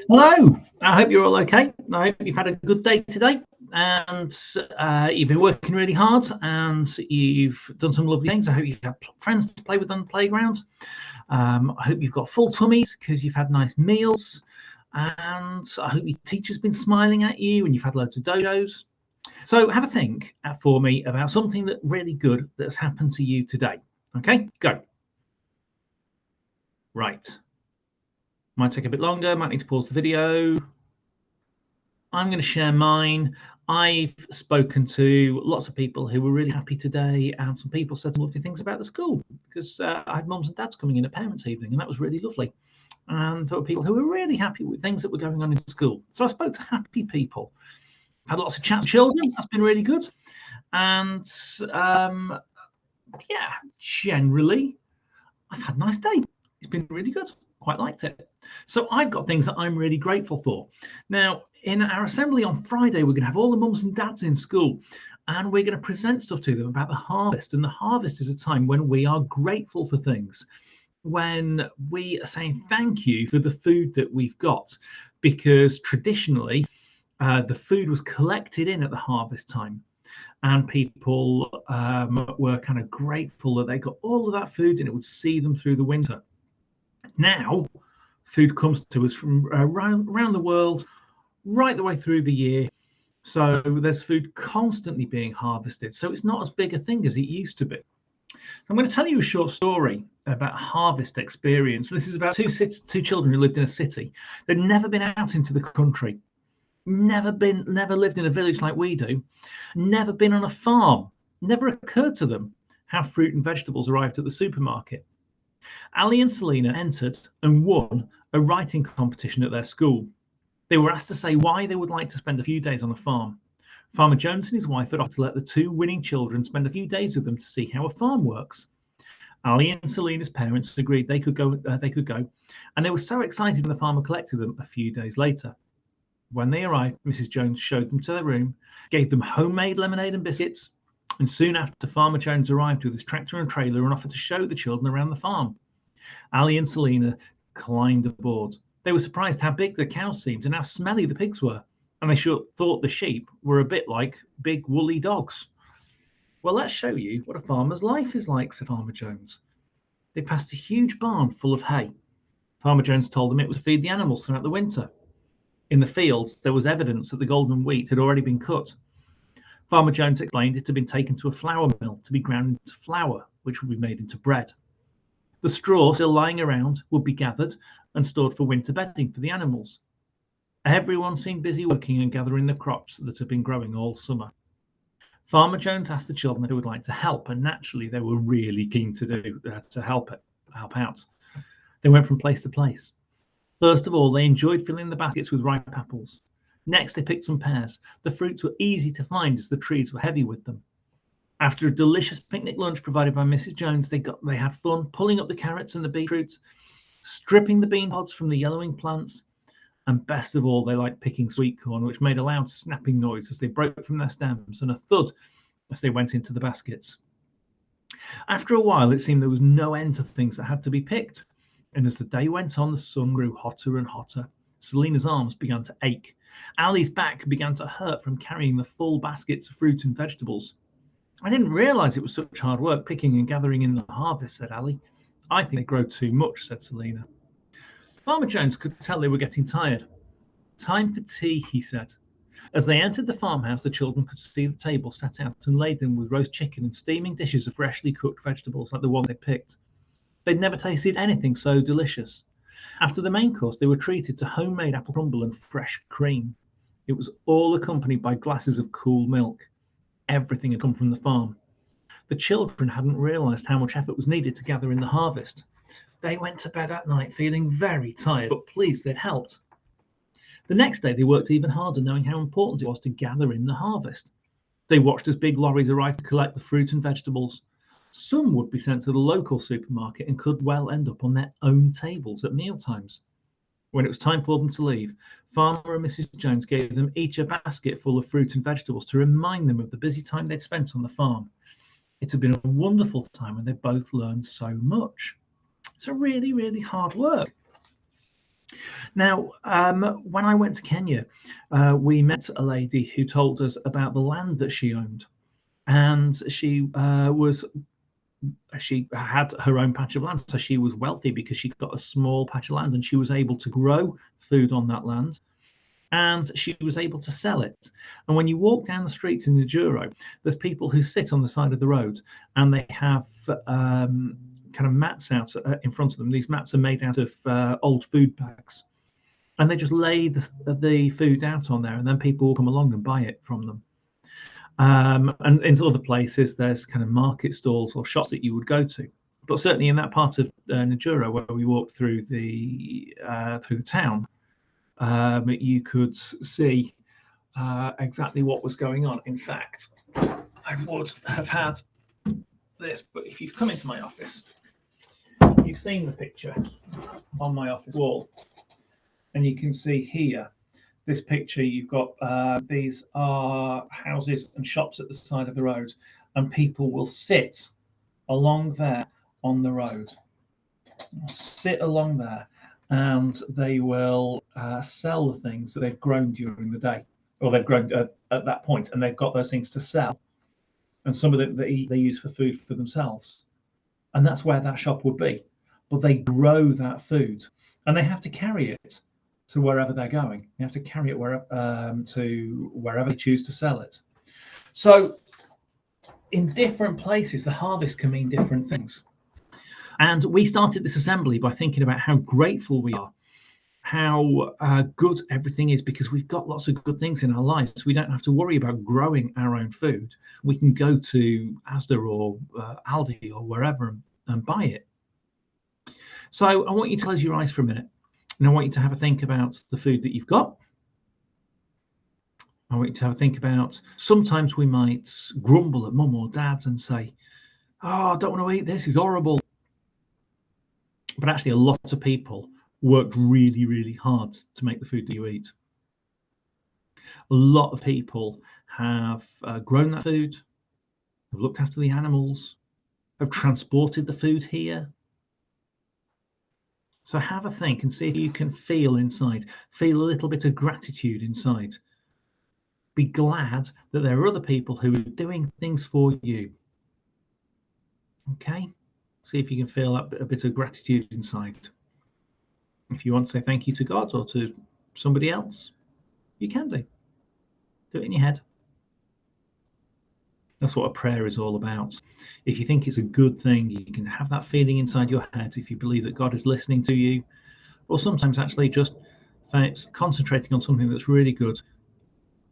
Hello, I hope you're all okay. I hope you've had a good day today and you've been working really hard and you've done some lovely things. I hope you've had friends to play with on the playground. I hope you've got full tummies because you've had nice meals, and I hope your teacher's been smiling at you and you've had loads of dojos. So have a think for me about something that really good that's happened to you today. Okay, go. Right. Might take a bit longer, might need to pause the video. I'm going to share mine. I've spoken to lots of people who were really happy today, and some people said some lovely things about the school because I had mums and dads coming in at parents' evening, and that was really lovely. And there were people who were really happy with things that were going on in school. So I spoke to happy people, had lots of chats with children. That's been really good. And yeah, generally, I've had a nice day. It's been really good. Quite liked it. So I've got things that I'm really grateful for. Now, in our assembly on Friday, we're going to have all the mums and dads in school, and we're going to present stuff to them about the harvest. And the harvest is a time when we are grateful for things, when we are saying thank you for the food that we've got, because traditionally the food was collected in at the harvest time, and people were kind of grateful that they got all of that food and it would see them through the winter. Now, food comes to us from around the world, right the way through the year. So there's food constantly being harvested. So it's not as big a thing as it used to be. So I'm going to tell you a short story about harvest experience. This is about two children who lived in a city. They'd never been out into the country, never lived in a village like we do, never been on a farm, never occurred to them how fruit and vegetables arrived at the supermarket. Ali and Selina entered and won a writing competition at their school. They were asked to say why they would like to spend a few days on a farm. Farmer Jones and his wife had offered to let the two winning children spend a few days with them to see how a farm works. Ali and Selina's parents agreed they could go, and they were so excited when the farmer collected them a few days later. When they arrived, Mrs. Jones showed them to their room, gave them homemade lemonade and biscuits, and soon after, Farmer Jones arrived with his tractor and trailer and offered to show the children around the farm. Ali and Selina climbed aboard. They were surprised how big the cows seemed and how smelly the pigs were, and they thought the sheep were a bit like big woolly dogs. Well, let's show you what a farmer's life is like, said Farmer Jones. They passed a huge barn full of hay. Farmer Jones told them it was to feed the animals throughout the winter. In the fields, there was evidence that the golden wheat had already been cut. Farmer Jones explained it had been taken to a flour mill to be ground into flour, which would be made into bread. The straw still lying around would be gathered and stored for winter bedding for the animals. Everyone seemed busy working and gathering the crops that had been growing all summer. Farmer Jones asked the children if they would like to help, and naturally they were really keen to help out. They went from place to place. First of all, they enjoyed filling the baskets with ripe apples. Next, they picked some pears. The fruits were easy to find as the trees were heavy with them. After a delicious picnic lunch provided by Mrs. Jones, they had fun pulling up the carrots and the beetroots, stripping the bean pods from the yellowing plants, and best of all, they liked picking sweet corn, which made a loud snapping noise as they broke from their stems and a thud as they went into the baskets. After a while, it seemed there was no end to things that had to be picked, and as the day went on, the sun grew hotter and hotter. Selina's arms began to ache. Ali's back began to hurt from carrying the full baskets of fruit and vegetables. I didn't realise it was such hard work picking and gathering in the harvest, said Ali. I think they grow too much, said Selina. Farmer Jones could tell they were getting tired. Time for tea, he said. As they entered the farmhouse, the children could see the table set out and laden with roast chicken and steaming dishes of freshly cooked vegetables like the one they picked. They'd never tasted anything so delicious. After the main course, they were treated to homemade apple crumble and fresh cream. It was all accompanied by glasses of cool milk. Everything had come from the farm. The children hadn't realised how much effort was needed to gather in the harvest. They went to bed at night feeling very tired, but pleased they'd helped. The next day, they worked even harder, knowing how important it was to gather in the harvest. They watched as big lorries arrived to collect the fruit and vegetables. Some would be sent to the local supermarket and could well end up on their own tables at mealtimes. When it was time for them to leave, Farmer and Mrs. Jones gave them each a basket full of fruit and vegetables to remind them of the busy time they'd spent on the farm. It had been a wonderful time and they both learned so much. It's a really, really hard work. Now, when I went to Kenya, we met a lady who told us about the land that she owned, and she had her own patch of land, so she was wealthy because she got a small patch of land, and she was able to grow food on that land, and she was able to sell it. And when you walk down the streets in Najuro, there's people who sit on the side of the road, and they have kind of mats out in front of them. These mats are made out of old food bags, and they just lay the food out on there, and then people will come along and buy it from them. And in other places, there's kind of market stalls or shops that you would go to. But certainly in that part of Najuro, where we walked through the town, you could see exactly what was going on. In fact, I would have had this, but if you've come into my office, you've seen the picture on my office wall, and you can see here this picture. You've got these are houses and shops at the side of the road, and people will sit along there on the road, sit along there, and they will sell the things that they've grown during the day, or they've grown at that point, and they've got those things to sell, and some of them they use for food for themselves, and that's where that shop would be. But they grow that food, and they have to carry it to wherever they're going. You have to carry it to wherever they choose to sell it. So in different places, the harvest can mean different things. And we started this assembly by thinking about how grateful we are, how good everything is, because we've got lots of good things in our lives. We don't have to worry about growing our own food. We can go to Asda or Aldi or wherever and buy it. So I want you to close your eyes for a minute. And I want you to have a think about the food that you've got. I want you to have a think about, sometimes we might grumble at mum or dad and say, oh, I don't want to eat this, it's horrible. But actually, a lot of people worked really, really hard to make the food that you eat. A lot of people have grown that food, have looked after the animals, have transported the food here. So have a think and see if you can feel inside, feel a little bit of gratitude inside. Be glad that there are other people who are doing things for you. Okay? See if you can feel a bit of gratitude inside. If you want to say thank you to God or to somebody else, you can do. Do it in your head. That's what a prayer is all about. If you think it's a good thing, you can have that feeling inside your head if you believe that God is listening to you. Or sometimes actually just concentrating on something that's really good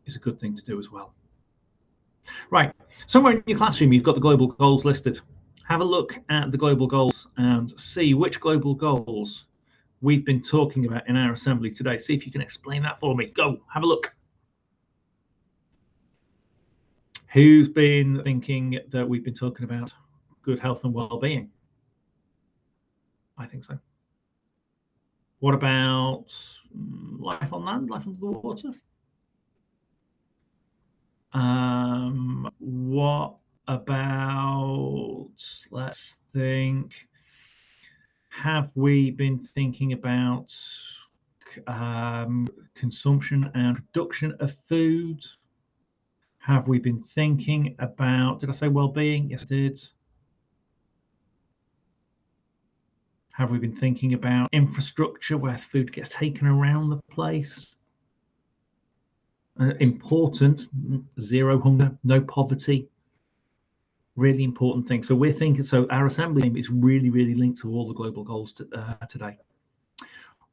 is a good thing to do as well. Right, somewhere in your classroom, you've got the global goals listed. Have a look at the global goals and see which global goals we've been talking about in our assembly today. See if you can explain that for me. Go, have a look. Who's been thinking that we've been talking about good health and well-being? I think so. What about life on land, life under the water? What about, let's think, have we been thinking about consumption and production of food? Have we been thinking about, did I say well-being? Yes, I did. Have we been thinking about infrastructure, where food gets taken around the place? Important, zero hunger, no poverty. Really important thing. So we're thinking, so our assembly is really, really linked to all the global goals today.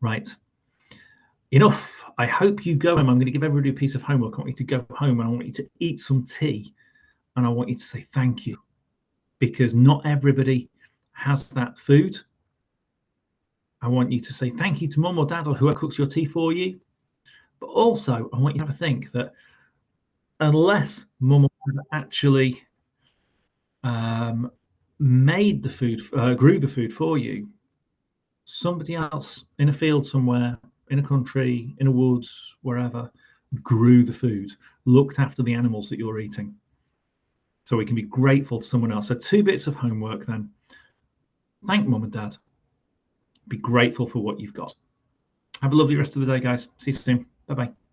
Right. Enough. I hope you go home. I'm going to give everybody a piece of homework. I want you to go home and I want you to eat some tea and I want you to say thank you, because not everybody has that food. I want you to say thank you to mum or dad or whoever cooks your tea for you. But also, I want you to have a think that unless mum or dad actually made the food, grew the food for you, somebody else in a field somewhere, in a country, in a woods, wherever, grew the food, looked after the animals that you're eating. So we can be grateful to someone else. So 2 bits of homework then. Thank mum and dad. Be grateful for what you've got. Have a lovely rest of the day, guys. See you soon. Bye bye.